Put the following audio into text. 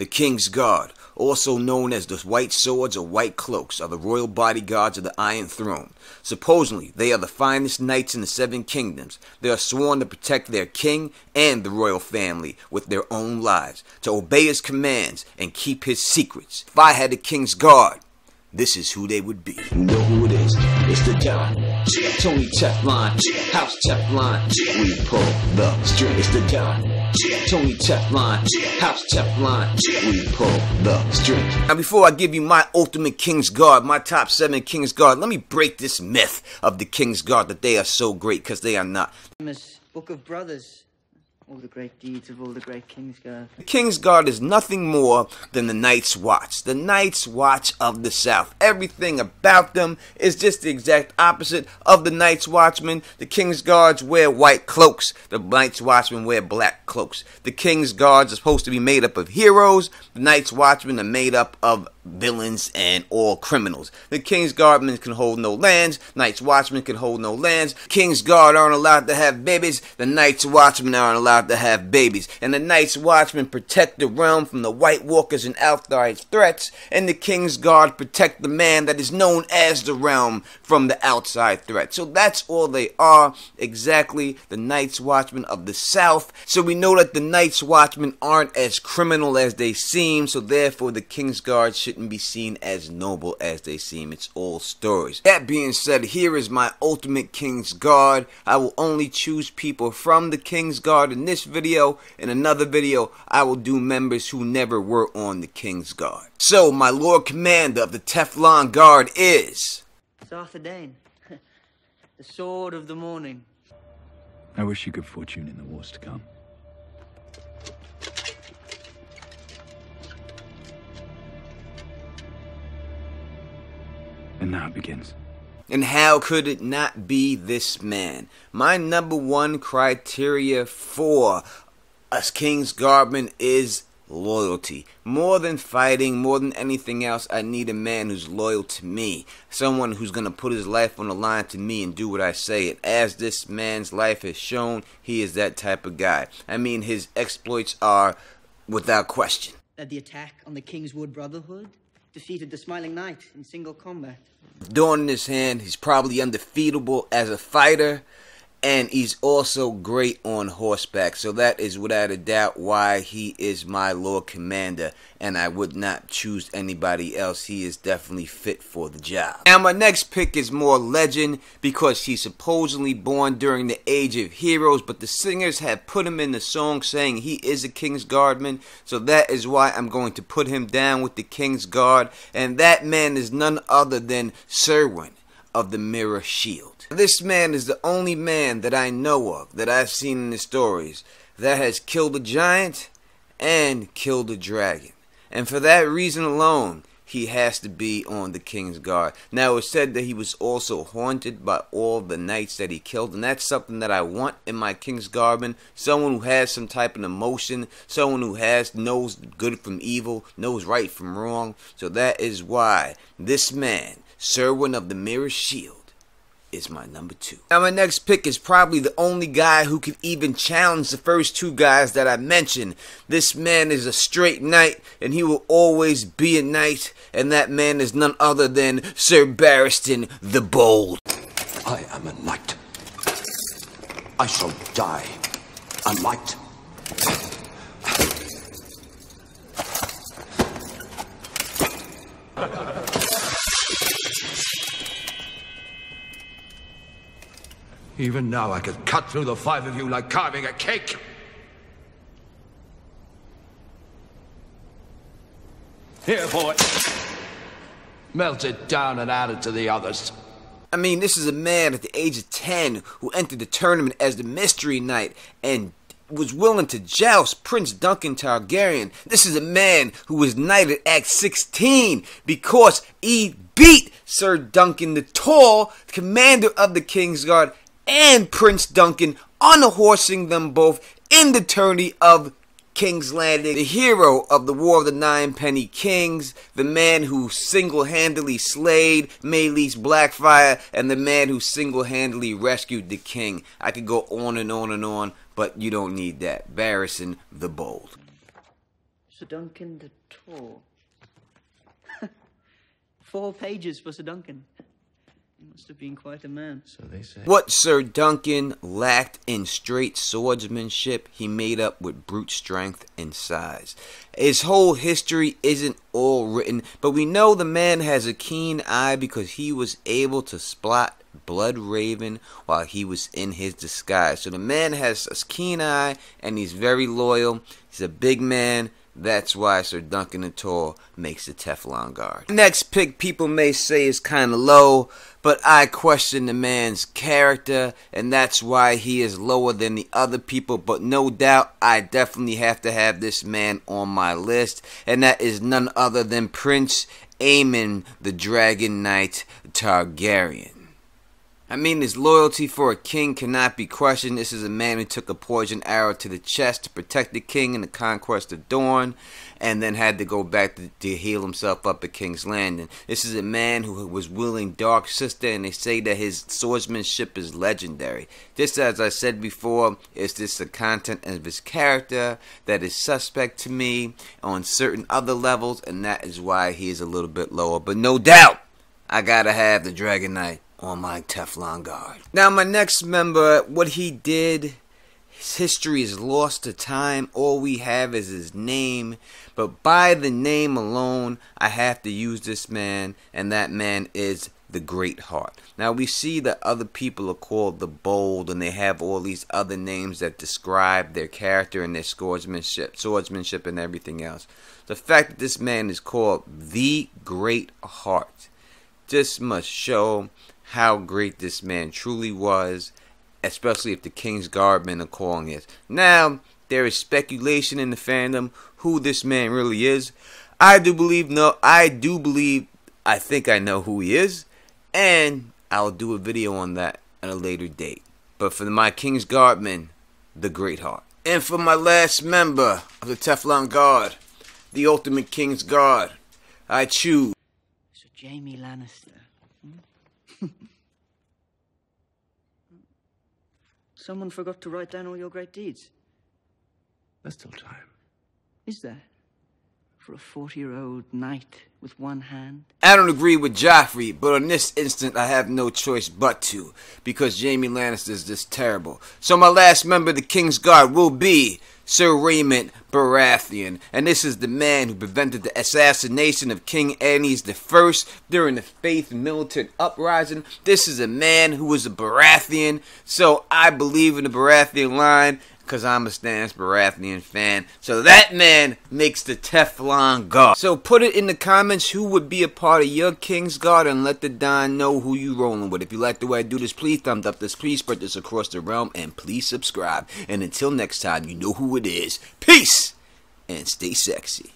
The Kingsguard, also known as the White Swords or White Cloaks, are the royal bodyguards of the Iron Throne. Supposedly, they are the finest knights in the Seven Kingdoms. They are sworn to protect their king and the royal family with their own lives, to obey his commands and keep his secrets. If I had the Kingsguard, this is who they would be. You know who it is. It's the Don. Tony Teflon. House Teflon. We pull the string. It's the Don. Tony Teflon. House Teflon. We pull the string. Now before I give you my ultimate Kingsguard, my top 7 Kingsguard, let me break this myth of the Kingsguard that they are so great, because they are not. Famous Book of Brothers. All the great deeds of all the great Kingsguard. The Kingsguard is nothing more than the Night's Watch. The Night's Watch of the South. Everything about them is just the exact opposite of the Night's Watchmen. The Kingsguards wear white cloaks. The Night's Watchmen wear black cloaks. The Kingsguards are supposed to be made up of heroes. The Night's Watchmen are made up of villains and all criminals. The Kingsguardmen can hold no lands. Night's Watchmen can hold no lands. Kingsguard aren't allowed to have babies. The Night's Watchmen aren't allowed to have babies. And the Night's Watchmen protect the realm from the White Walkers and outside threats. And the Kingsguard protect the man that is known as the realm from the outside threat. So that's all they are. Exactly, the Night's Watchmen of the South. So we know that the Night's Watchmen aren't as criminal as they seem. So therefore the Kingsguard shouldn't be seen as noble as they seem. It's all stories. That being said, here is my ultimate Kingsguard. I will only choose people from the Kingsguard in this video. In another video, I will do members who never were on the Kingsguard. So, my Lord Commander of the TeflonGaurd is... It's Arthur Dane. The Sword of the Morning. I wish you good fortune in the wars to come. And now it begins. And how could it not be this man? My number 1 criteria for a Kingsguardman is loyalty. More than fighting, more than anything else, I need a man who's loyal to me. Someone who's going to put his life on the line to me and do what I say. And as this man's life has shown, he is that type of guy. I mean, his exploits are without question. Led the attack on the Kingswood Brotherhood. Defeated the Smiling Knight in single combat. Dawn in his hand, he's probably undefeatable as a fighter, and he's also great on horseback. So that is without a doubt why he is my Lord Commander, and I would not choose anybody else. He is definitely fit for the job. Now my next pick is more legend, because he's supposedly born during the Age of Heroes, but the singers have put him in the song saying he is a Kingsguardman, so that is why I'm going to put him down with the Kingsguard, and that man is none other than Serwyn of the Mirror Shield. This man is the only man that I know of, that I've seen in the stories, that has killed a giant and killed a dragon. And for that reason alone, he has to be on the Kingsguard. Now, it's said that he was also haunted by all the knights that he killed, and that's something that I want in my Kingsguardman. Someone who has some type of emotion, someone who knows good from evil, knows right from wrong. So that is why this man, Serwyn of the Mirror Shield, is my number 2. Now my next pick is probably the only guy who can even challenge the first 2 guys that I mentioned. This man is a straight knight, and he will always be a knight, and that man is none other than Sir Barristan the Bold. I am a knight. I shall die a knight. Even now I could cut through the 5 of you like carving a cake. Here, boy. Melt it down and add it to the others. I mean, this is a man at the age of 10 who entered the tournament as the Mystery Knight and was willing to joust Prince Duncan Targaryen. This is a man who was knighted at 16 because he beat Sir Duncan the Tall, commander of the Kingsguard, and Prince Duncan, unhorsing them both in the tourney of King's Landing. The hero of the War of the Nine Penny Kings, the man who single-handedly slayed Meleys Blackfire, and the man who single-handedly rescued the king. I could go on and on and on, but you don't need that. Barristan the Bold. Sir Duncan the Tall. 4 pages for Sir Duncan. He must have been quite a man. So they say. What Sir Duncan lacked in straight swordsmanship, he made up with brute strength and size. His whole history isn't all written, but we know the man has a keen eye because he was able to spot Blood Raven while he was in his disguise. So the man has a keen eye and he's very loyal. He's a big man. That's why Sir Duncan the Tall makes the TeflonGaurd. Next pick people may say is kind of low, but I question the man's character, and that's why he is lower than the other people. But no doubt, I definitely have to have this man on my list, and that is none other than Prince Aemon, the Dragon Knight Targaryen. I mean, his loyalty for a king cannot be questioned. This is a man who took a poison arrow to the chest to protect the king in the conquest of Dorne, and then had to go back to heal himself up at King's Landing. This is a man who was wielding Dark Sister, and they say that his swordsmanship is legendary. Just as I said before, it's just the content of his character that is suspect to me on certain other levels, and that is why he is a little bit lower. But no doubt, I gotta have the Dragon Knight on my TeflonGaurd. Now my next member, what he did, his history is lost to time. All we have is his name, but by the name alone, I have to use this man, and that man is the Great Heart. Now we see that other people are called the Bold, and they have all these other names that describe their character and their swordsmanship and everything else. The fact that this man is called the Great Heart just must show how great this man truly was, especially if the Kingsguardmen are calling it. Now, there is speculation in the fandom who this man really is. I think I know who he is, and I'll do a video on that at a later date. But for my Kingsguardmen, the Great Heart. And for my last member of the TeflonGaurd, the ultimate Kingsguard, I choose Sir Jaime Lannister. Someone forgot to write down all your great deeds. There's still time. Is there? For a 40-year-old knight with one hand? I don't agree with Joffrey, but on this instant I have no choice but to, because Jaime Lannister is just terrible. So my last member of the Kingsguard will be Sir Raymond Barristan, and this is the man who prevented the assassination of King Aenys I during the Faith Militant Uprising. This is a man who was a Baratheon, so I believe in the Baratheon line, because I'm a Stannis Baratheon fan. So that man makes the TeflonGaurd. So put it in the comments who would be a part of your Kingsguard, and let the Don know who you rolling with. If you like the way I do this, please thumbs up this, please spread this across the realm, and please subscribe. And until next time, you know who it is. Peace! And stay sexy.